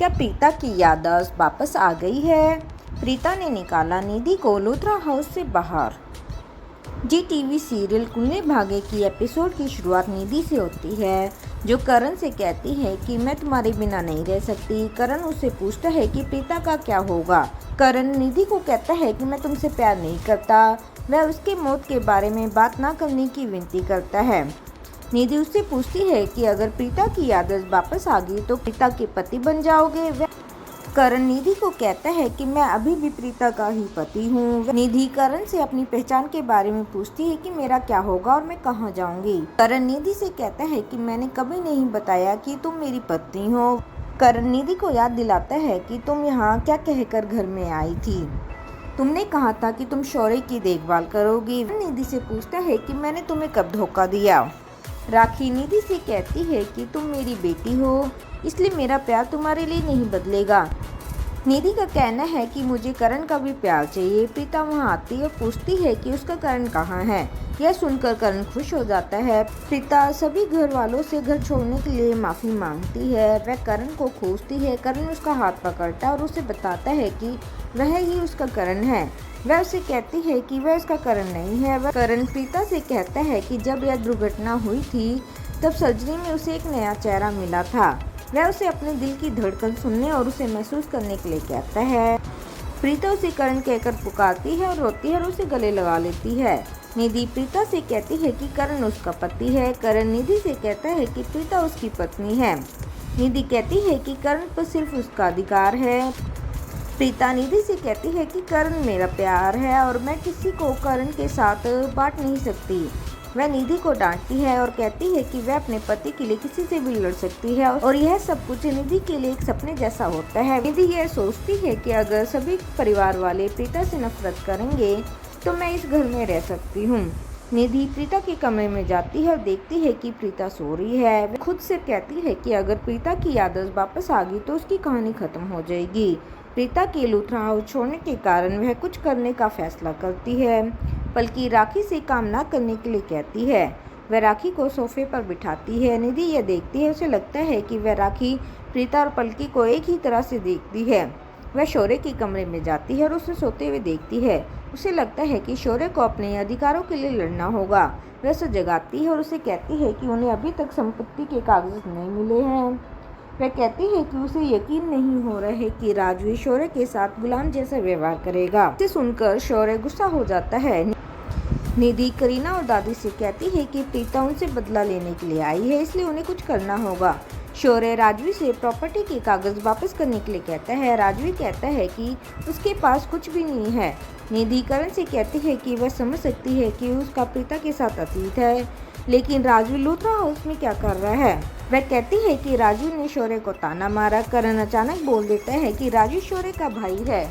क्या प्रीता की याददाश्त वापस आ गई है? प्रीता ने निकाला निधि को लूथरा हाउस से बाहर। जी टीवी सीरियल कुल्ले भागे की एपिसोड की शुरुआत निधि से होती है, जो करण से कहती है कि मैं तुम्हारे बिना नहीं रह सकती। करण उससे पूछता है कि प्रीता का क्या होगा। करण निधि को कहता है कि मैं तुमसे प्यार नहीं करता। वह उसके मौत के बारे में बात ना करने की विनती करता है। निधि उससे पूछती है कि अगर प्रीता की याददाश्त वापस आ गई तो प्रीता के पति बन जाओगे। करण निधि को कहता है कि मैं अभी भी प्रीता का ही पति हूँ। निधि करण से अपनी पहचान के बारे में पूछती है कि मेरा क्या होगा और मैं कहाँ जाऊँगी। करण निधि से कहता है कि मैंने कभी नहीं बताया कि तुम मेरी पत्नी हो। करण निधि को याद दिलाता है कि तुम यहाँ क्या कहकर घर में आई थी। तुमने कहा था कि तुम शौर्य की देखभाल करोगी। निधि से पूछता है कि मैंने तुम्हें कब धोखा दिया। राखी निधि से कहती है कि तुम मेरी बेटी हो, इसलिए मेरा प्यार तुम्हारे लिए नहीं बदलेगा। निधि का कहना है कि मुझे करण का भी प्यार चाहिए। प्रीता वहाँ आती है और पूछती है कि उसका करण कहाँ है। यह सुनकर करण खुश हो जाता है। प्रीता सभी घर वालों से घर छोड़ने के लिए माफ़ी मांगती है। वह करण को खोजती है। करण उसका हाथ पकड़ता है और उसे बताता है कि वह ही उसका करण है। वह उसे कहती है कि वह उसका करण नहीं है। वह करण प्रीता से कहता है कि जब यह दुर्घटना हुई थी तब सर्जरी में उसे एक नया चेहरा मिला था। वह उसे अपने दिल की धड़कन सुनने और उसे महसूस करने के लिए कहता है। प्रीता उसे करण कहकर पुकारती है और रोती है और उसे गले लगा लेती है। निधि प्रीता से कहती है कि करण उसका पति है। करण निधि से कहता है कि प्रीता उसकी पत्नी है। निधि कहती है कि करण पर सिर्फ उसका अधिकार है। प्रीता निधि से कहती है कि करण मेरा प्यार है और मैं किसी को करण के साथ बांट नहीं सकती। वह निधि को डांटती है और कहती है कि वह अपने पति के लिए किसी से भी लड़ सकती है और यह सब कुछ निधि के लिए एक सपने जैसा होता है। निधि यह सोचती है कि अगर सभी परिवार वाले प्रीता से नफरत करेंगे तो मैं इस घर में रह सकती हूँ। निधि प्रीता के कमरे में जाती है और देखती है कि प्रीता सो रही है। वह खुद से कहती है कि अगर प्रीता की याददाश्त वापस आ गई तो उसकी कहानी खत्म हो जाएगी। प्रीता के लूथरा हाउस छोड़ने के कारण वह कुछ करने का फैसला करती है। पलकी राखी से काम ना करने के लिए कहती है। वह राखी को सोफे पर बिठाती है। निधि यह देखती है। उसे लगता है कि वह राखी प्रीता और पलकी को एक ही तरह से देखती है। वह शौर्य के कमरे में जाती है और उसे सोते हुए देखती है। उसे लगता है कि शौर्य को अपने अधिकारों के लिए लड़ना होगा। वह उसे जगाती है और उसे कहती है कि उन्हें अभी तक संपत्ति के कागज नहीं मिले हैं। वह कहती है कि उसे यकीन नहीं हो रहा है कि राजवीर शौर्य के साथ गुलाम जैसा व्यवहार करेगा। इसे सुनकर शौर्य गुस्सा हो जाता है। निधि करीना और दादी से कहती है कि प्रीता उनसे बदला लेने के लिए आई है, इसलिए उन्हें कुछ करना होगा। शौर्य राजवीर से प्रॉपर्टी के कागज वापस करने के लिए कहता है। राजवीर कहता है कि उसके पास कुछ भी नहीं है। निधि करण से कहती है कि वह समझ सकती है कि उसका प्रीता के साथ अतीत है, लेकिन राजवीर लूथरा हाउस में क्या कर रहा है। वह कहती है कि राजवीर ने शौर्य को ताना मारा। करण अचानक बोल देता है कि राजवीर शौर्य का भाई है।